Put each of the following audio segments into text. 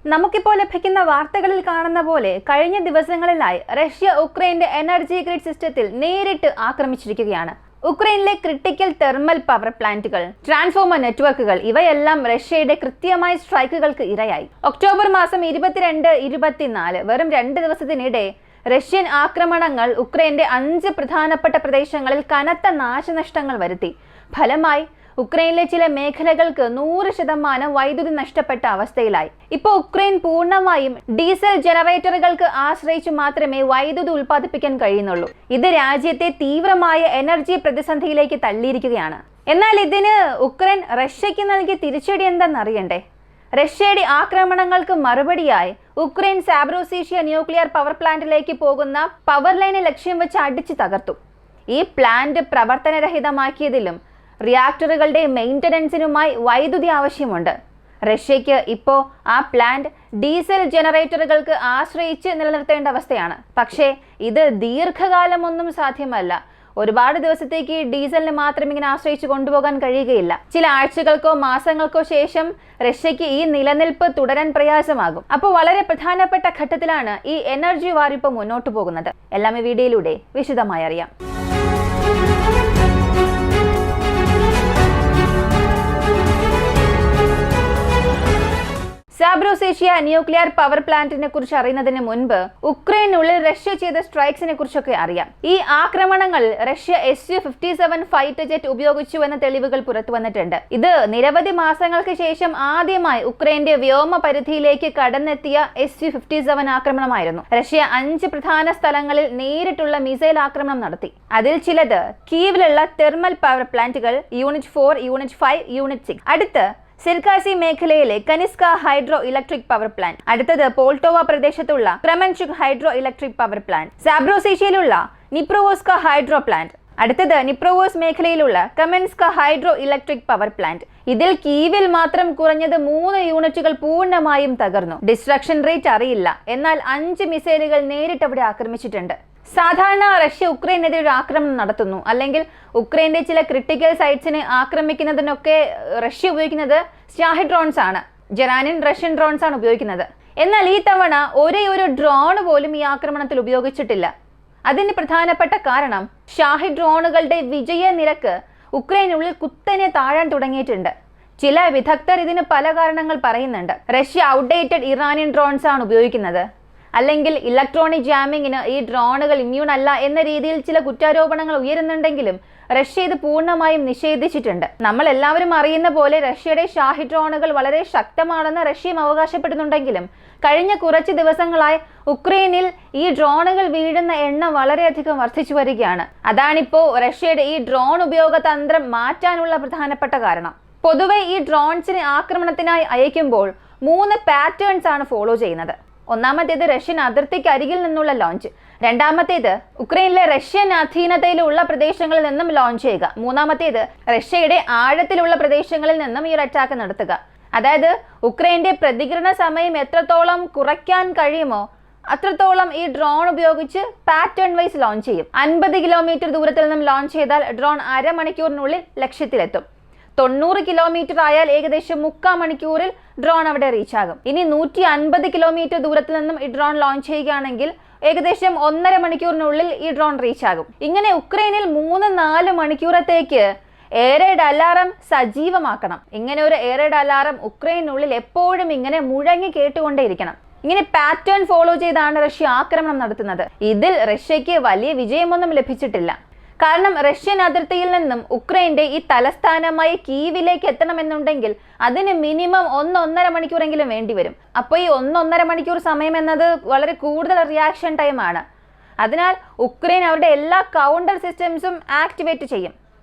നമുക്കിപ്പോൾ ലഭിക്കുന്ന വാർത്തകളിൽ കാണുന്ന പോലെ കഴിഞ്ഞ ദിവസങ്ങളിലായി റഷ്യ ഉക്രൈന്റെ എനർജി ഗ്രിഡ് സിസ്റ്റത്തിൽ നേരിട്ട് ആക്രമിച്ചിരിക്കുകയാണ്. ഉക്രൈനിലെ ക്രിട്ടിക്കൽ തെർമൽ പവർ പ്ലാന്റുകൾ, ട്രാൻസ്ഫോമർ നെറ്റ്വർക്കുകൾ ഇവയെല്ലാം റഷ്യയുടെ കൃത്യമായ സ്ട്രൈക്കുകൾക്ക് ഇരയായി. ഒക്ടോബർ മാസം 22-24 വെറും 2 ദിവസത്തിനിടെ റഷ്യൻ ആക്രമണങ്ങൾ ഉക്രൈന്റെ 5 പ്രധാനപ്പെട്ട പ്രദേശങ്ങളിൽ കനത്ത നാശനഷ്ടങ്ങൾ വരുത്തി. ഫലമായി ഉക്രൈനിലെ ചില മേഖലകൾക്ക് 100% വൈദ്യുതി നഷ്ടപ്പെട്ട അവസ്ഥയിലായി. ഇപ്പോൾ ഉക്രൈൻ പൂർണ്ണമായും ഡീസൽ ജനറേറ്ററുകൾക്ക് ആശ്രയിച്ചു മാത്രമേ വൈദ്യുതി ഉൽപ്പാദിപ്പിക്കാൻ കഴിയുന്നുള്ളൂ. ഇത് രാജ്യത്തെ തീവ്രമായ എനർജി പ്രതിസന്ധിയിലേക്ക് തള്ളിയിരിക്കുകയാണ്. എന്നാൽ ഇതിന് ഉക്രൈൻ റഷ്യയ്ക്ക് നൽകിയ തിരിച്ചടി എന്തെന്നറിയണ്ടേ? റഷ്യയുടെ ആക്രമണങ്ങൾക്ക് മറുപടിയായി ഉക്രൈൻ സാബ്രോസീഷ്യ ന്യൂക്ലിയർ പവർ പ്ലാന്റിലേക്ക് പോകുന്ന പവർ ലൈനെ ലക്ഷ്യം വെച്ച് അടിച്ചു തകർത്തു. ഈ പ്ലാന്റ് പ്രവർത്തനരഹിതമാക്കിയതിലും റിയാക്ടറുകളുടെ മെയിൻ്റനൻസിനുമായി വൈദ്യുതി ആവശ്യമുണ്ട്. റഷ്യയ്ക്ക് ഇപ്പോൾ ആ പ്ലാന്റ് ഡീസൽ ജനറേറ്ററുകൾക്ക് ആശ്രയിച്ച് നിലനിർത്തേണ്ട അവസ്ഥയാണ്. പക്ഷേ ഇത് ദീർഘകാലമൊന്നും സാധ്യമല്ല. ഒരുപാട് ദിവസത്തേക്ക് ഡീസലിന് മാത്രം ഇങ്ങനെ ആശ്രയിച്ച് കൊണ്ടുപോകാൻ കഴിയുകയില്ല. ചില ആഴ്ചകൾക്കോ മാസങ്ങൾക്കോ ശേഷം റഷ്യയ്ക്ക് ഈ നിലനിൽപ്പ് തുടരാൻ പ്രയാസമാകും. അപ്പോൾ വളരെ പ്രധാനപ്പെട്ട ഘട്ടത്തിലാണ് ഈ എനർജി വാർ ഇപ്പോൾ മുന്നോട്ട് പോകുന്നത്. എല്ലാം ഈ വീഡിയോയിലൂടെ വിശദമായി അറിയാം. സാബ്രോസീഷ്യ ന്യൂക്ലിയർ പവർ പ്ലാന്റിനെ കുറിച്ച് അറിയുന്നതിന് മുൻപ് ഉക്രൈനുള്ളിൽ റഷ്യ ചെയ്ത സ്ട്രൈക്സിനെ കുറിച്ചൊക്കെ അറിയാം. ഈ ആക്രമണങ്ങൾ റഷ്യ Su-57 ഫൈറ്റർ ജെറ്റ് ഉപയോഗിച്ചു എന്ന തെളിവുകൾ പുറത്തു വന്നിട്ടുണ്ട്. ഇത് നിരവധി മാസങ്ങൾക്ക് ശേഷം ആദ്യമായി ഉക്രൈന്റെ വ്യോമ പരിധിയിലേക്ക് കടന്നെത്തിയ Su-57 ആക്രമണമായിരുന്നു. റഷ്യ 5 പ്രധാന സ്ഥലങ്ങളിൽ നേരിട്ടുള്ള മിസൈൽ ആക്രമണം നടത്തി. അതിൽ ചിലത് കീവിലുള്ള തെർമൽ പവർ പ്ലാന്റുകൾ യൂണിറ്റ് 4, യൂണിറ്റ് 5, യൂണിറ്റ് 6. അടുത്ത് സിർക്കാസി മേഖലയിലെ കനിസ്ക ഹൈഡ്രോ ഇലക്ട്രിക് പവർ പ്ലാന്റ്. അടുത്തത് പോൾട്ടോവ പ്രദേശത്തുള്ള Kremenchuk hydro electric power plant. സാബ്രോസീഷ്യയിലുള്ള നിപ്രോവോസ്ക ഹൈഡ്രോ പ്ലാന്റ്. അടുത്തത് നിപ്രോവോസ് മേഖലയിലുള്ള Kamianska hydro electric power plant. ഇതിൽ കീവിൽ മാത്രം കുറഞ്ഞത് 3 യൂണിറ്റുകൾ പൂർണ്ണമായും തകർന്നു. ഡിസ്ട്രക്ഷൻ റേറ്റ് അറിയില്ല. എന്നാൽ 5 മിസൈലുകൾ നേരിട്ട് അവിടെ ആക്രമിച്ചിട്ടുണ്ട്. സാധാരണ റഷ്യ ഉക്രൈനെതിരെ ഒരു ആക്രമണം നടത്തുന്നു, അല്ലെങ്കിൽ ഉക്രൈന്റെ ചില ക്രിട്ടിക്കൽ സൈറ്റ്സിനെ ആക്രമിക്കുന്നതിനൊക്കെ റഷ്യ ഉപയോഗിക്കുന്നത് ഷാഹിഡ് ഡ്രോൺസ് ആണ്. ജെറാനിൻ റഷ്യൻ ഡ്രോൺസ് ആണ് ഉപയോഗിക്കുന്നത്. എന്നാൽ ഈ തവണ ഒരേ ഒരു ഡ്രോൺ പോലും ഈ ആക്രമണത്തിൽ ഉപയോഗിച്ചിട്ടില്ല. അതിന് പ്രധാനപ്പെട്ട കാരണം ഷാഹിഡ് ഡ്രോണുകളുടെ വിജയ നിരക്ക് ഉക്രൈനുള്ളിൽ കുത്തനെ താഴാൻ തുടങ്ങിയിട്ടുണ്ട്. ചില വിദഗ്ധർ ഇതിന് പല കാരണങ്ങൾ പറയുന്നുണ്ട്. റഷ്യ ഔട്ട്ഡേറ്റഡ് ഇറാനിയൻ ഡ്രോൺസ് ആണ് ഉപയോഗിക്കുന്നത്, അല്ലെങ്കിൽ ഇലക്ട്രോണിക് ജാമിങ്ങിന് ഈ ഡ്രോണുകൾ ഇമ്മ്യൂൺ അല്ല എന്ന രീതിയിൽ ചില കുറ്റാരോപണങ്ങൾ ഉയരുന്നുണ്ടെങ്കിലും റഷ്യ ഇത് പൂർണ്ണമായും നിഷേധിച്ചിട്ടുണ്ട്. നമ്മൾ എല്ലാവരും അറിയുന്ന പോലെ റഷ്യയുടെ ഷാഹിഡ് ഡ്രോണുകൾ വളരെ ശക്തമാണെന്ന് റഷ്യയും അവകാശപ്പെടുന്നുണ്ടെങ്കിലും കഴിഞ്ഞ കുറച്ച് ദിവസങ്ങളായി ഉക്രൈനിൽ ഈ ഡ്രോണുകൾ വീഴുന്ന എണ്ണം വളരെയധികം വർദ്ധിച്ചു വരികയാണ്. അതാണിപ്പോൾ റഷ്യയുടെ ഈ ഡ്രോൺ ഉപയോഗ തന്ത്രം മാറ്റാനുള്ള പ്രധാനപ്പെട്ട കാരണം. പൊതുവെ ഈ ഡ്രോൺസിനെ ആക്രമണത്തിനായി അയക്കുമ്പോൾ 3 പാറ്റേൺസ് ആണ് ഫോളോ ചെയ്യുന്നത്. ഒന്നാമത്തേത് റഷ്യൻ അതിർത്തിക്ക് അരികിൽ നിന്നുള്ള ലോഞ്ച്. രണ്ടാമത്തേത് ഉക്രൈനിലെ റഷ്യൻ അധീനതയിലുള്ള പ്രദേശങ്ങളിൽ നിന്നും ലോഞ്ച് ചെയ്യുക. മൂന്നാമത്തേത് റഷ്യയുടെ ആഴത്തിലുള്ള പ്രദേശങ്ങളിൽ നിന്നും ഈ അറ്റാക്ക് നടത്തുക. അതായത് ഉക്രൈന്റെ പ്രതികരണ സമയം എത്രത്തോളം കുറയ്ക്കാൻ കഴിയുമോ അത്രത്തോളം ഈ ഡ്രോൺ ഉപയോഗിച്ച് പാറ്റേൺ വൈസ് ലോഞ്ച് ചെയ്യും. 50 കിലോമീറ്റർ ദൂരത്തിൽ നിന്നും ലോഞ്ച് ചെയ്താൽ ഡ്രോൺ അരമണിക്കൂറിനുള്ളിൽ ലക്ഷ്യത്തിലെത്തും. 90 കിലോമീറ്റർ ആയാൽ ഏകദേശം 3/4 മണിക്കൂറിൽ ഡ്രോൺ അവിടെ റീച്ച് ആകും. ഇനി 150 കിലോമീറ്റർ ദൂരത്തിൽ നിന്നും ഈ ഡ്രോൺ ലോഞ്ച് ചെയ്യുകയാണെങ്കിൽ ഏകദേശം 1.5 മണിക്കൂറിനുള്ളിൽ ഈ ഡ്രോൺ റീച്ച് ആകും. ഇങ്ങനെ ഉക്രൈനിൽ 3-4 മണിക്കൂറത്തേക്ക് എയർ റെയ്ഡ് അലാറം സജീവമാക്കണം. ഇങ്ങനെ ഒരു എയർ റെയ്ഡ് അലാറം ഉക്രൈനുള്ളിൽ എപ്പോഴും ഇങ്ങനെ മുഴങ്ങി കേട്ടുകൊണ്ടേയിരിക്കണം. ഇങ്ങനെ പാറ്റേൺ ഫോളോ ചെയ്താണ് റഷ്യ ആക്രമണം നടത്തുന്നത്. ഇതിൽ റഷ്യയ്ക്ക് വലിയ വിജയമൊന്നും ലഭിച്ചിട്ടില്ല. കാരണം റഷ്യൻ അതിർത്തിയിൽ നിന്നും ഉക്രൈന്റെ ഈ തലസ്ഥാനമായ കീവിലേക്ക് എത്തണമെന്നുണ്ടെങ്കിൽ അതിന് മിനിമം 1-1.5 മണിക്കൂറെങ്കിലും വേണ്ടിവരും. അപ്പോൾ ഈ 1-1.5 മണിക്കൂർ സമയം എന്നത് വളരെ കൂടുതൽ റിയാക്ഷൻ ടൈമാണ്. അതിനാൽ ഉക്രൈൻ അവരുടെ എല്ലാ കൗണ്ടർ സിസ്റ്റംസും ആക്ടിവേറ്റ് ചെയ്യും.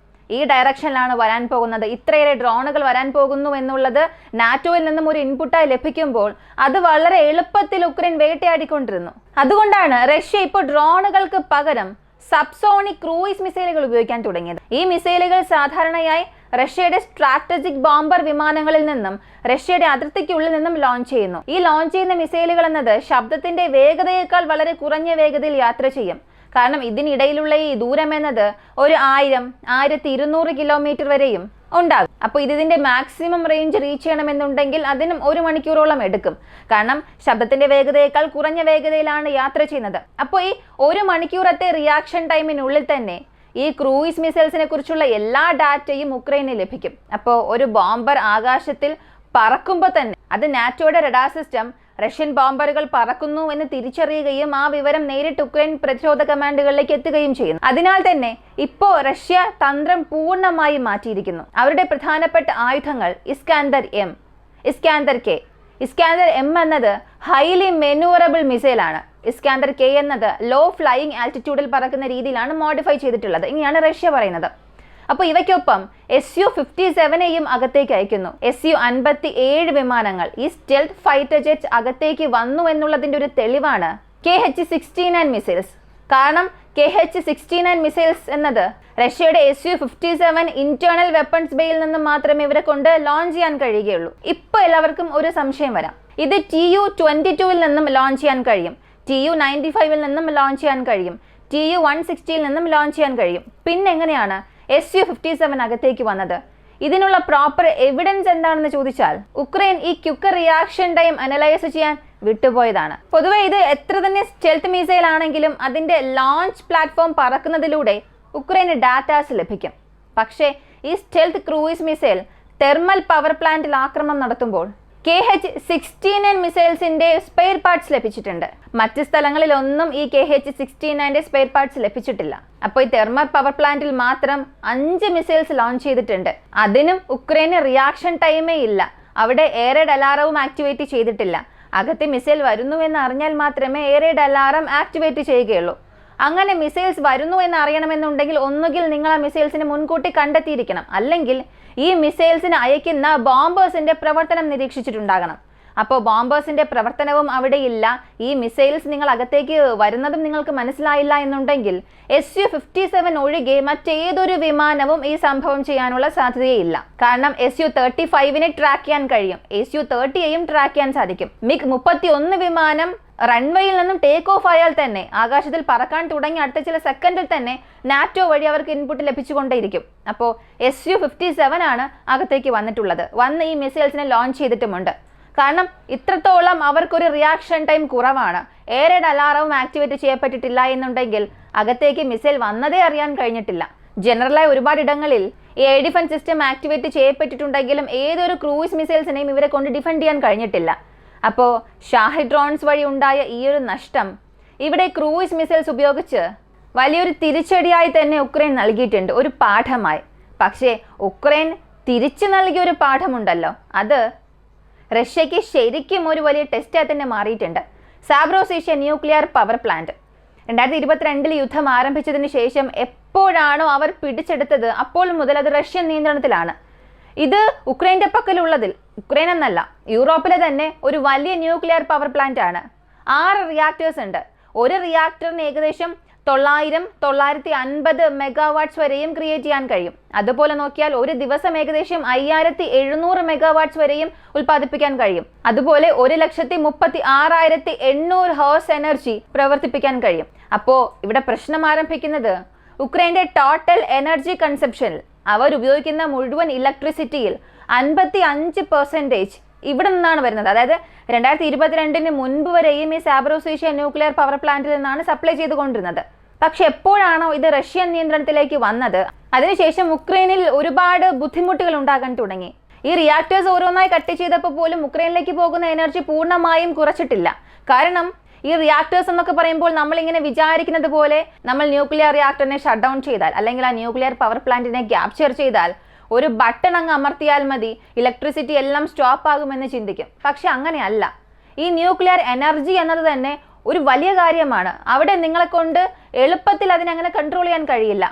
ഈ ഡയറക്ഷനിലാണ് വരാൻ പോകുന്നത്. ഇത്രയേറെ ഡ്രോണുകൾ വരാൻ പോകുന്നു എന്നുള്ളത് നാറ്റോയിൽ നിന്നും ഒരു ഇൻപുട്ടായി ലഭിക്കുമ്പോൾ അത് വളരെ എളുപ്പത്തിൽ ഉക്രൈൻ വേട്ടയാടിക്കൊണ്ടിരുന്നു. അതുകൊണ്ടാണ് റഷ്യ ഇപ്പോൾ ഡ്രോണുകൾക്ക് പകരം സബ്സോണിക് ക്രൂയിസ് മിസൈലുകൾ ഉപയോഗിക്കാൻ തുടങ്ങിയത്. ഈ മിസൈലുകൾ സാധാരണയായി റഷ്യയുടെ സ്ട്രാറ്റജിക് ബോംബർ വിമാനങ്ങളിൽ നിന്നും റഷ്യയുടെ അതിർത്തിക്കുള്ളിൽ നിന്നും ലോഞ്ച് ചെയ്യുന്നു. ഈ ലോഞ്ച് ചെയ്യുന്ന മിസൈലുകൾ എന്നത് ശബ്ദത്തിന്റെ വേഗതയേക്കാൾ വളരെ കുറഞ്ഞ വേഗതയിൽ യാത്ര ചെയ്യും. കാരണം ഇതിനിടയിലുള്ള ഈ ദൂരം എന്നത് ഒരു 1000-1200 കിലോമീറ്റർ വരെയും ഉണ്ടാകും. അപ്പോൾ ഇതിന്റെ മാക്സിമം റേഞ്ച് റീച്ച് ചെയ്യണമെന്നുണ്ടെങ്കിൽ അതിനും 1 മണിക്കൂറോളം എടുക്കും. കാരണം ശബ്ദത്തിന്റെ വേഗതയേക്കാൾ കുറഞ്ഞ വേഗതയിലാണ് യാത്ര ചെയ്യുന്നത്. അപ്പോൾ ഈ 1 മണിക്കൂറത്തെ റിയാക്ഷൻ ടൈമിനുള്ളിൽ തന്നെ ഈ ക്രൂയിസ് മിസൈൽസിനെ കുറിച്ചുള്ള എല്ലാ ഡാറ്റയും ഉക്രൈന് ലഭിക്കും. അപ്പോൾ ഒരു ബോംബർ ആകാശത്തിൽ പറക്കുമ്പോൾ തന്നെ അത് നാറ്റോയുടെ റഡാർ സിസ്റ്റം റഷ്യൻ ബോംബറുകൾ പറക്കുന്നു എന്ന് തിരിച്ചറിയുകയും ആ വിവരം നേരിട്ട് ഉക്രൈൻ പ്രതിരോധ കമാൻഡുകളിലേക്ക് എത്തുകയും ചെയ്യുന്നു. അതിനാൽ തന്നെ ഇപ്പോൾ റഷ്യ തന്ത്രം പൂർണ്ണമായി മാറ്റിയിരിക്കുന്നു. അവരുടെ പ്രധാനപ്പെട്ട ആയുധങ്ങൾ ഇസ്കാന്ദർ എം, ഇസ്കാന്ദർ കെ. ഇസ്കാന്ദർ എം എന്നത് ഹൈലി മെനൂവറബിൾ മിസൈൽ ആണ്. ഇസ്കാന്ദർ കെ എന്നത് ലോ ഫ്ലൈയിങ് ആൾട്ടിറ്റ്യൂഡിൽ പറക്കുന്ന രീതിയിലാണ് മോഡിഫൈ ചെയ്തിട്ടുള്ളത്. ഇങ്ങനെയാണ് റഷ്യ പറയുന്നത്. അപ്പോൾ ഇവയ്ക്കൊപ്പം Su-57യും അകത്തേക്ക് അയക്കുന്നു. Su-57 വിമാനങ്ങൾ ഈ സ്റ്റെൽത്ത് ഫൈറ്റർ ജെറ്റ് അകത്തേക്ക് വന്നു എന്നുള്ളതിന്റെ ഒരു തെളിവാണ് KH-69 മിസൈൽസ്. കാരണം KH-69 മിസൈൽസ് എന്നത് റഷ്യയുടെ Su-57 ഇന്റേണൽ വെപ്പൺസ് ബേയിൽ നിന്ന് മാത്രമേ ഇവരെ കൊണ്ട് ലോഞ്ച് ചെയ്യാൻ കഴിയുകയുള്ളൂ. ഇപ്പോൾ എല്ലാവർക്കും ഒരു സംശയം വരാം, ഇത് Tu-22 നിന്നും ലോഞ്ച് ചെയ്യാൻ കഴിയും, Tu-95 നിന്നും ലോഞ്ച് ചെയ്യാൻ കഴിയും, Tu-160 നിന്നും ലോഞ്ച് ചെയ്യാൻ കഴിയും. പിന്നെ എങ്ങനെയാണ് Su-57 അകത്തേക്ക് വന്നത്? ഇതിനുള്ള പ്രോപ്പർ എവിഡൻസ് എന്താണെന്ന് ചോദിച്ചാൽ ഉക്രൈൻ ഈ ക്വിക്ക് റിയാക്ഷൻ ടൈം അനലൈസ് ചെയ്യാൻ വിട്ടുപോയതാണ്. പൊതുവെ ഇത് എത്ര തന്നെ സ്റ്റെൽത്ത് മിസൈൽ ആണെങ്കിലും അതിന്റെ ലോഞ്ച് പ്ലാറ്റ്ഫോം പറക്കുന്നതിലൂടെ ഉക്രൈന് ഡാറ്റാസ് ലഭിക്കും. പക്ഷേ ഈ stealth cruise missile thermal power പ്ലാന്റിൽ ആക്രമണം നടത്തുമ്പോൾ KH-69 മിസൈൽസിന്റെ സ്പെയർ പാർട്സ് ലഭിച്ചിട്ടുണ്ട്. മറ്റ് സ്ഥലങ്ങളിലൊന്നും ഈ KH-69ന്റെ സ്പെയർ പാർട്സ് ലഭിച്ചിട്ടില്ല. അപ്പോൾ ഈ തെർമൽ പവർ പ്ലാന്റിൽ മാത്രം 5 മിസൈൽസ് ലോഞ്ച് ചെയ്തിട്ടുണ്ട്. അതിനും ഉക്രൈന് റിയാക്ഷൻ ടൈമേ ഇല്ല. അവിടെ എയർ റെയ്ഡ് അലാറവും ആക്ടിവേറ്റ് ചെയ്തിട്ടില്ല. അകത്ത് മിസൈൽ വരുന്നു എന്ന് അറിഞ്ഞാൽ മാത്രമേ എയർ റെയ്ഡ് അലാറം ആക്ടിവേറ്റ് ചെയ്യുകയുള്ളൂ. അങ്ങനെ മിസൈൽസ് വരുന്നു എന്ന് അറിയണമെന്നുണ്ടെങ്കിൽ ഒന്നുകിൽ നിങ്ങൾ ആ മിസൈൽസിനെ മുൻകൂട്ടി കണ്ടെത്തിയിരിക്കണം, അല്ലെങ്കിൽ ഈ മിസൈൽസിന് അയക്കുന്ന ബോംബേഴ്സിന്റെ പ്രവർത്തനം നിരീക്ഷിച്ചിട്ടുണ്ടാകണം. അപ്പോൾ ബോംബേഴ്സിന്റെ പ്രവർത്തനവും അവിടെയില്ല, ഈ മിസൈൽസ് നിങ്ങൾ അകത്തേക്ക് വരുന്നതും നിങ്ങൾക്ക് മനസ്സിലായില്ല എന്നുണ്ടെങ്കിൽ Su-57 ഒഴികെ മറ്റേതൊരു വിമാനവും ഈ സംഭവം ചെയ്യാനുള്ള സാധ്യതയില്ല. കാരണം Su-35നെ ട്രാക്ക് ചെയ്യാൻ കഴിയും, Su-30യെയും ട്രാക്ക് ചെയ്യാൻ സാധിക്കും. MiG-31 വിമാനം റൺവേയിൽ നിന്നും ടേക്ക് ഓഫ് ആയാൽ തന്നെ ആകാശത്തിൽ പറക്കാൻ തുടങ്ങി അടുത്ത ചില സെക്കൻഡിൽ തന്നെ നാറ്റോ വഴി അവർക്ക് ഇൻപുട്ട് ലഭിച്ചുകൊണ്ടേയിരിക്കും. അപ്പോൾ Su-57 ആണ് അകത്തേക്ക് വന്നിട്ടുള്ളത്. വന്ന് ഈ മിസൈൽസിനെ ലോഞ്ച് ചെയ്തിട്ടുമുണ്ട്. കാരണം ഇത്രത്തോളം അവർക്കൊരു റിയാക്ഷൻ ടൈം കുറവാണ്. എയർ റെയ്ഡ് അലാറവും ആക്ടിവേറ്റ് ചെയ്യപ്പെട്ടിട്ടില്ല എന്നുണ്ടെങ്കിൽ അകത്തേക്ക് മിസൈൽ വന്നതേ അറിയാൻ കഴിഞ്ഞിട്ടില്ല. ജനറലായി ഒരുപാട് ഇടങ്ങളിൽ ഈ എയർ ഡിഫൻസ് സിസ്റ്റം ആക്ടിവേറ്റ് ചെയ്യപ്പെട്ടിട്ടുണ്ടെങ്കിലും ഏതൊരു ക്രൂയിസ് മിസൈൽസിനെയും ഇവരെ കൊണ്ട് ഡിഫെൻഡ് ചെയ്യാൻ കഴിഞ്ഞിട്ടില്ല. അപ്പോൾ ഷാഹിദ് ഡ്രോൺസ് വഴി ഉണ്ടായ ഈ ഒരു നഷ്ടം ഇവിടെ ക്രൂയിസ് മിസൈൽസ് ഉപയോഗിച്ച് വലിയൊരു തിരിച്ചടിയായി തന്നെ ഉക്രൈൻ നൽകിയിട്ടുണ്ട്, ഒരു പാഠമായി. പക്ഷേ ഉക്രൈൻ തിരിച്ചു നൽകിയ ഒരു പാഠമുണ്ടല്ലോ, അത് റഷ്യയ്ക്ക് ശരിക്കും ഒരു വലിയ ടെസ്റ്റായി തന്നെ മാറിയിട്ടുണ്ട്. സാബ്രോസിഷ്യ ന്യൂക്ലിയർ പവർ പ്ലാന്റ് 2022 യുദ്ധം ആരംഭിച്ചതിന് ശേഷം എപ്പോഴാണോ അവർ പിടിച്ചെടുത്തത് അപ്പോൾ മുതൽ അത് റഷ്യൻ നിയന്ത്രണത്തിലാണ്. ഇത് ഉക്രൈൻ്റെ പക്കലുള്ളതിൽ, ഉക്രൈൻ എന്നല്ല യൂറോപ്പിലെ തന്നെ ഒരു വലിയ ന്യൂക്ലിയർ പവർ പ്ലാന്റ് ആണ്. 6 റിയാക്ടേഴ്സ് ഉണ്ട്. ഒരു റിയാക്ടറിന് ഏകദേശം 900-950 മെഗാവാട്ട്സ് വരെയും ക്രിയേറ്റ് ചെയ്യാൻ കഴിയും. അതുപോലെ നോക്കിയാൽ ഒരു ദിവസം ഏകദേശം 5700 മെഗാവാട്ട്സ് വരെയും ഉൽപ്പാദിപ്പിക്കാൻ കഴിയും. അതുപോലെ 1,36,800 ഹവേഴ്സ് എനർജി പ്രവർത്തിപ്പിക്കാൻ കഴിയും. അപ്പോൾ ഇവിടെ പ്രശ്നം ആരംഭിക്കുന്നത് ഉക്രൈൻ്റെ ടോട്ടൽ എനർജി കൺസപ്ഷനിൽ അവർ ഉപയോഗിക്കുന്ന മുഴുവൻ ഇലക്ട്രിസിറ്റിയിൽ 55% ഇവിടെ നിന്നാണ് വരുന്നത്. അതായത് 2022 മുൻപ് വരെയും ഈ സാബ്രോസിഷ്യ ന്യൂക്ലിയർ പവർ പ്ലാന്റിൽ നിന്നാണ് സപ്ലൈ ചെയ്തുകൊണ്ടിരുന്നത്. പക്ഷെ എപ്പോഴാണോ ഇത് റഷ്യൻ നിയന്ത്രണത്തിലേക്ക് വന്നത് അതിനുശേഷം ഉക്രൈനിൽ ഒരുപാട് ബുദ്ധിമുട്ടുകൾ ഉണ്ടാകാൻ തുടങ്ങി. ഈ റിയാക്ടേഴ്സ് ഓരോന്നായി കട്ട് ചെയ്തപ്പോൾ പോലും ഉക്രൈനിലേക്ക് പോകുന്ന എനർജി പൂർണ്ണമായും കുറച്ചിട്ടില്ല. കാരണം ഈ റിയാക്ടേഴ്സ് എന്നൊക്കെ പറയുമ്പോൾ നമ്മളിങ്ങനെ വിചാരിക്കുന്നത് പോലെ നമ്മൾ ന്യൂക്ലിയർ റിയാക്ടറിനെ ഷട്ട് ഡൗൺ ചെയ്താൽ അല്ലെങ്കിൽ ആ ന്യൂക്ലിയർ പവർ പ്ലാന്റിനെ ക്യാപ്ചർ ചെയ്താൽ ഒരു ബട്ടൺ അങ്ങ് അമർത്തിയാൽ മതി, ഇലക്ട്രിസിറ്റി എല്ലാം സ്റ്റോപ്പ് ആകുമെന്ന് ചിന്തിക്കും. പക്ഷെ അങ്ങനെയല്ല. ഈ ന്യൂക്ലിയർ എനർജി എന്നത് തന്നെ ഒരു വലിയ കാര്യമാണ്. അവിടെ നിങ്ങളെ കൊണ്ട് എളുപ്പത്തിൽ അതിനങ്ങനെ കൺട്രോൾ ചെയ്യാൻ കഴിയില്ല.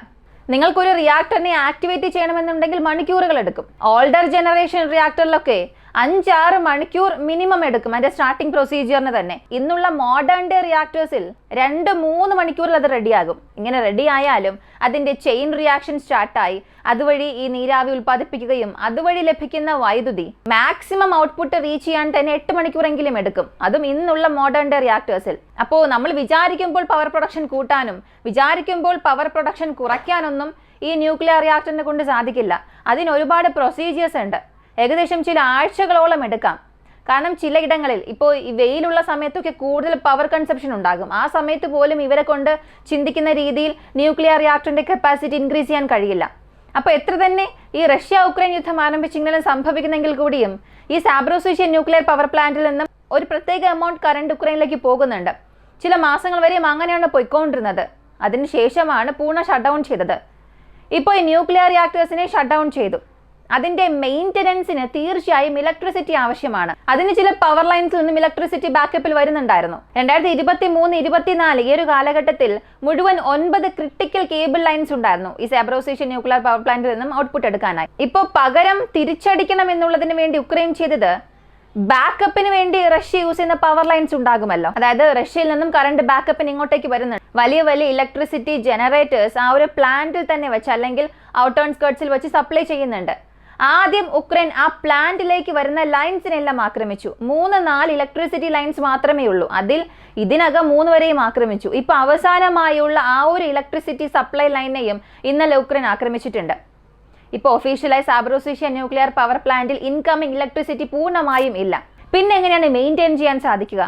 നിങ്ങൾക്കൊരു റിയാക്ടറിനെ ആക്ടിവേറ്റ് ചെയ്യണമെന്നുണ്ടെങ്കിൽ മണിക്കൂറുകൾ എടുക്കും. ഓൾഡർ ജനറേഷൻ റിയാക്ടറിലൊക്കെ 5-6 മണിക്കൂർ മിനിമം എടുക്കും അതിന്റെ സ്റ്റാർട്ടിംഗ് പ്രൊസീജിയറിന് തന്നെ. ഇന്നുള്ള മോഡേൺ ഡേ റിയാക്ടേഴ്സിൽ 2-3 മണിക്കൂറിൽ അത് റെഡിയാകും. ഇങ്ങനെ റെഡി ആയാലും അതിന്റെ ചെയിൻ റിയാക്ഷൻ സ്റ്റാർട്ടായി അതുവഴി ഈ നീരാവി ഉൽപ്പാദിപ്പിക്കുകയും അതുവഴി ലഭിക്കുന്ന വൈദ്യുതി മാക്സിമം ഔട്ട്പുട്ട് റീച്ച് ചെയ്യാൻ തന്നെ 8 മണിക്കൂറെങ്കിലും എടുക്കും, അതും ഇന്നുള്ള മോഡേൺ ഡേ റിയാക്ടേഴ്സിൽ. അപ്പോൾ നമ്മൾ വിചാരിക്കുമ്പോൾ പവർ പ്രൊഡക്ഷൻ കൂട്ടാനും വിചാരിക്കുമ്പോൾ പവർ പ്രൊഡക്ഷൻ കുറയ്ക്കാനൊന്നും ഈ ന്യൂക്ലിയർ റിയാക്ടറിനെ കൊണ്ട് സാധിക്കില്ല. അതിന് ഒരുപാട് പ്രൊസീജിയേഴ്സ് ഉണ്ട്. ഏകദേശം ചില ആഴ്ചകളോളം എടുക്കാം. കാരണം ചിലയിടങ്ങളിൽ ഇപ്പോൾ ഈ വെയിലുള്ള സമയത്തൊക്കെ കൂടുതൽ പവർ കൺസപ്ഷൻ ഉണ്ടാകും. ആ സമയത്ത് പോലും ഇവരെ കൊണ്ട് ചിന്തിക്കുന്ന രീതിയിൽ ന്യൂക്ലിയർ റിയാക്ടറിന്റെ കപ്പാസിറ്റി ഇൻക്രീസ് ചെയ്യാൻ കഴിയില്ല. അപ്പോൾ എത്ര തന്നെ ഈ റഷ്യ ഉക്രൈൻ യുദ്ധം ആരംഭിച്ചെങ്കിലും സംഭവിക്കുന്നെങ്കിൽ കൂടിയും ഈ സാബ്രോസിഷ്യ ന്യൂക്ലിയർ പവർ പ്ലാന്റിൽ നിന്നും ഒരു പ്രത്യേക എമൗണ്ട് കറണ്ട് ഉക്രൈനിലേക്ക് പോകുന്നുണ്ട്. ചില മാസങ്ങൾ വരെയും അങ്ങനെയാണ് പോയിക്കൊണ്ടിരുന്നത്. അതിനുശേഷമാണ് പൂർണ്ണ ഷട്ട് ഡൗൺ ചെയ്തത്. ഇപ്പോൾ ഈ ന്യൂക്ലിയർ റിയാക്ടേഴ്സിനെ ഷട്ട് ഡൗൺ ചെയ്തു. അതിന്റെ മെയിൻ്റനൻസിന് തീർച്ചയായും ഇലക്ട്രിസിറ്റി ആവശ്യമാണ്. അതിന് ചില പവർ ലൈൻസിൽ നിന്നും ഇലക്ട്രിസിറ്റി ബാക്കപ്പിൽ വരുന്നുണ്ടായിരുന്നു. 2023-24 ഈ ഒരു കാലഘട്ടത്തിൽ മുഴുവൻ 9 ക്രിട്ടിക്കൽ കേബിൾ ലൈൻസ് ഉണ്ടായിരുന്നു ഈ സാബ്രോസിഷ്യ ന്യൂക്ലിയർ പവർ പ്ലാന്റിൽ നിന്നും ഔട്ട്പുട്ട് എടുക്കാനായി. ഇപ്പോൾ പകരം തിരിച്ചടിക്കണം എന്നുള്ളതിന് വേണ്ടി ഉക്രൈൻ ചെയ്തത് ബാക്കപ്പിന് വേണ്ടി റഷ്യ യൂസ് ചെയ്യുന്ന പവർ ലൈൻസ് ഉണ്ടാകുമല്ലോ. അതായത് റഷ്യയിൽ നിന്നും കറണ്ട് ബാക്കപ്പിന് ഇങ്ങോട്ടേക്ക് വരുന്നുണ്ട്. വലിയ വലിയ ഇലക്ട്രിസിറ്റി ജനറേറ്റേഴ്സ് ആ ഒരു പ്ലാന്റിൽ തന്നെ വെച്ച് അല്ലെങ്കിൽ ഔട്ടേൺ സ്കേർട്സിൽ വെച്ച് സപ്ലൈ ചെയ്യുന്നുണ്ട്. ആദ്യം ഉക്രൈൻ ആ പ്ലാന്റിലേക്ക് വരുന്ന ലൈൻസിനെല്ലാം ആക്രമിച്ചു. 3-4 ഇലക്ട്രിസിറ്റി ലൈൻസ് മാത്രമേ ഉള്ളൂ. അതിൽ ഇതിനകം 3 വരെയും ആക്രമിച്ചു. ഇപ്പൊ അവസാനമായുള്ള ആ ഒരു ഇലക്ട്രിസിറ്റി സപ്ലൈ ലൈനെയും ഇന്നലെ ഉക്രൈൻ ആക്രമിച്ചിട്ടുണ്ട്. ഇപ്പോൾ ഒഫീഷ്യലായി സാബ്രോസിഷ്യ ന്യൂക്ലിയർ പവർ പ്ലാന്റിൽ ഇൻകമിംഗ് ഇലക്ട്രിസിറ്റി പൂർണ്ണമായും ഇല്ല. പിന്നെ എങ്ങനെയാണ് മെയിൻറ്റെയിൻ ചെയ്യാൻ സാധിക്കുക?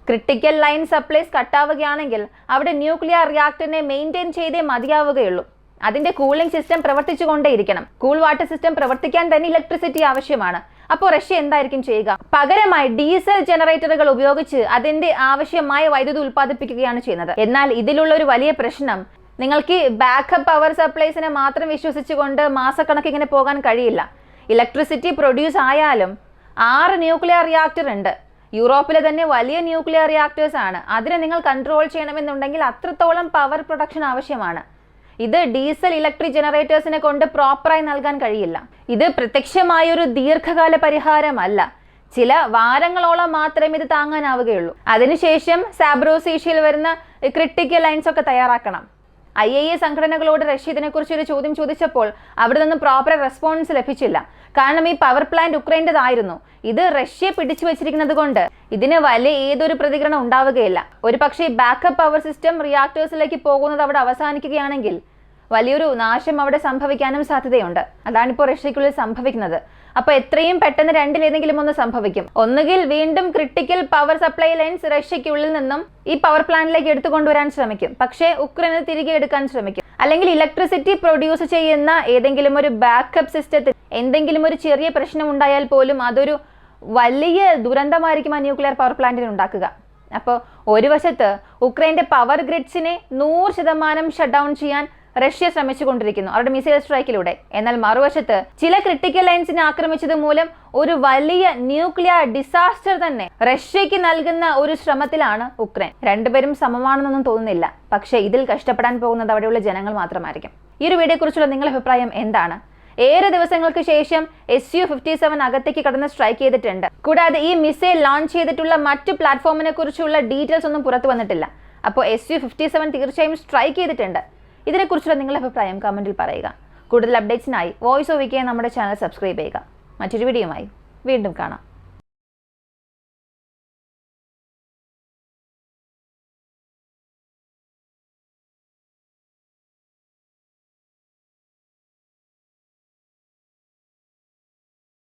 ക്രിട്ടിക്കൽ ലൈൻ സപ്ലൈസ് കട്ടാവുകയാണെങ്കിൽ അവിടെ ന്യൂക്ലിയർ റിയാക്ടറിനെ മെയിൻറ്റെയിൻ ചെയ്തേ മതിയാവുകയുള്ളൂ. അതിന്റെ കൂളിംഗ് സിസ്റ്റം പ്രവർത്തിച്ചുകൊണ്ടേയിരിക്കണം. കൂൾ വാട്ടർ സിസ്റ്റം പ്രവർത്തിക്കാൻ തന്നെ ഇലക്ട്രിസിറ്റി ആവശ്യമാണ്. അപ്പോൾ റഷ്യ എന്തായിരിക്കും ചെയ്യുക? പകരമായി ഡീസൽ ജനറേറ്ററുകൾ ഉപയോഗിച്ച് അതിന്റെ ആവശ്യമായ വൈദ്യുതി ഉൽപ്പാദിപ്പിക്കുകയാണ് ചെയ്യുന്നത്. എന്നാൽ ഇതിലുള്ള ഒരു വലിയ പ്രശ്നം, നിങ്ങൾക്ക് ബാക്കപ്പ് പവർ സപ്ലൈസിനെ മാത്രം വിശ്വസിച്ചുകൊണ്ട് മാസക്കണക്ക് ഇങ്ങനെ പോകാൻ കഴിയില്ല. ഇലക്ട്രിസിറ്റി പ്രൊഡ്യൂസ് ആയാലും 6 ന്യൂക്ലിയർ റിയാക്ടർ ഉണ്ട്. യൂറോപ്പിലെ തന്നെ വലിയ ന്യൂക്ലിയർ റിയാക്ടേഴ്സ് ആണ്. അതിനെ നിങ്ങൾ കൺട്രോൾ ചെയ്യണമെന്നുണ്ടെങ്കിൽ അത്രത്തോളം പവർ പ്രൊഡക്ഷൻ ആവശ്യമാണ്. ഇത് ഡീസൽ ഇലക്ട്രിക് ജനറേറ്റേഴ്സിനെ കൊണ്ട് പ്രോപ്പറായി നൽകാൻ കഴിയില്ല. ഇത് പ്രത്യക്ഷമായൊരു ദീർഘകാല പരിഹാരമല്ല. ചില വാരങ്ങളോളം മാത്രമേ ഇത് താങ്ങാനാവുകയുള്ളൂ. അതിനുശേഷം സാബ്രോസിഷ്യയിൽ വരുന്ന ക്രിട്ടിക്കൽ ലൈൻസ് ഒക്കെ തയ്യാറാക്കണം. IAEA സംഘടനകളോട് റഷ്യ ഇതിനെക്കുറിച്ച് ഒരു ചോദ്യം ചോദിച്ചപ്പോൾ അവിടെ നിന്നും പ്രോപ്പർ റെസ്പോൺസ് ലഭിച്ചില്ല. കാരണം ഈ പവർ പ്ലാന്റ് ഉക്രൈൻ്റെതായിരുന്നു. ഇത് റഷ്യ പിടിച്ചു വെച്ചിരിക്കുന്നത് കൊണ്ട് ഇതിന് വലിയ ഏതൊരു പ്രതികരണം ഉണ്ടാവുകയില്ല. ഒരു പക്ഷേ ബാക്കപ്പ് പവർ സിസ്റ്റം റിയാക്ടേഴ്സിലേക്ക് പോകുന്നത് അവിടെ അവസാനിക്കുകയാണെങ്കിൽ വലിയൊരു നാശം അവിടെ സംഭവിക്കാനും സാധ്യതയുണ്ട്. അതാണിപ്പോൾ റഷ്യക്കുള്ളിൽ സംഭവിക്കുന്നത്. അപ്പോൾ എത്രയും പെട്ടെന്ന് രണ്ടിലേതെങ്കിലും ഒന്ന് സംഭവിക്കും. ഒന്നുകിൽ വീണ്ടും ക്രിട്ടിക്കൽ പവർ സപ്ലൈ ലൈൻസ് റഷ്യക്കുള്ളിൽ നിന്നും ഈ പവർ പ്ലാന്റിലേക്ക് എടുത്തുകൊണ്ടുവരാൻ ശ്രമിക്കും. പക്ഷേ ഉക്രൈന് തിരികെ എടുക്കാൻ ശ്രമിക്കും. അല്ലെങ്കിൽ ഇലക്ട്രിസിറ്റി പ്രൊഡ്യൂസ് ചെയ്യുന്ന ഏതെങ്കിലും ഒരു ബാക്കപ്പ് സിസ്റ്റത്തിൽ എന്തെങ്കിലും ഒരു ചെറിയ പ്രശ്നം ഉണ്ടായാൽ പോലും അതൊരു വലിയ ദുരന്തമായിരിക്കും ആ ന്യൂക്ലിയർ പവർ പ്ലാന്റിന് ഉണ്ടാക്കുക. അപ്പോൾ ഒരു വശത്ത് ഉക്രൈൻ്റെ പവർ ഗ്രിഡ്സിനെ 100% ഷട്ട് ഡൗൺ ചെയ്യാൻ റഷ്യ ശ്രമിച്ചുകൊണ്ടിരിക്കുന്നു അവരുടെ മിസൈൽ സ്ട്രൈക്കിലൂടെ. എന്നാൽ മറുവശത്ത് ചില ക്രിട്ടിക്കൽ ലൈൻസിനെ ആക്രമിച്ചത് മൂലം ഒരു വലിയ ന്യൂക്ലിയർ ഡിസാസ്റ്റർ തന്നെ റഷ്യക്ക് നൽകുന്ന ഒരു ശ്രമത്തിലാണ് ഉക്രൈൻ. രണ്ടുപേരും സമമാണെന്നൊന്നും തോന്നുന്നില്ല. പക്ഷേ ഇതിൽ കഷ്ടപ്പെടാൻ പോകുന്നത് അവിടെയുള്ള ജനങ്ങൾ മാത്രമായിരിക്കും. ഈ ഒരു വീഡിയോയെക്കുറിച്ചുള്ള നിങ്ങളുടെ അഭിപ്രായം എന്താണ്? ഏറെ ദിവസങ്ങൾക്ക് ശേഷം Su-57 അകത്തേക്ക് കടന്ന് സ്ട്രൈക്ക് ചെയ്തിട്ടുണ്ട്. കൂടാതെ ഈ മിസൈൽ ലോഞ്ച് ചെയ്തിട്ടുള്ള മറ്റു പ്ലാറ്റ്ഫോമിനെ കുറിച്ചുള്ള ഡീറ്റെയിൽസ് ഒന്നും പുറത്തു വന്നിട്ടില്ല. അപ്പോൾ Su-57 തീർച്ചയായും സ്ട്രൈക്ക് ചെയ്തിട്ടുണ്ട്. ഇതിനെക്കുറിച്ചുള്ള നിങ്ങളുടെ അഭിപ്രായം കമൻറ്റിൽ പറയുക. കൂടുതൽ അപ്ഡേറ്റ്സിനായി വോയിസ് ഓഫ് വിക്കിയെ നമ്മുടെ ചാനൽ സബ്സ്ക്രൈബ് ചെയ്യുക. മറ്റൊരു വീഡിയോയുമായി വീണ്ടും കാണാം.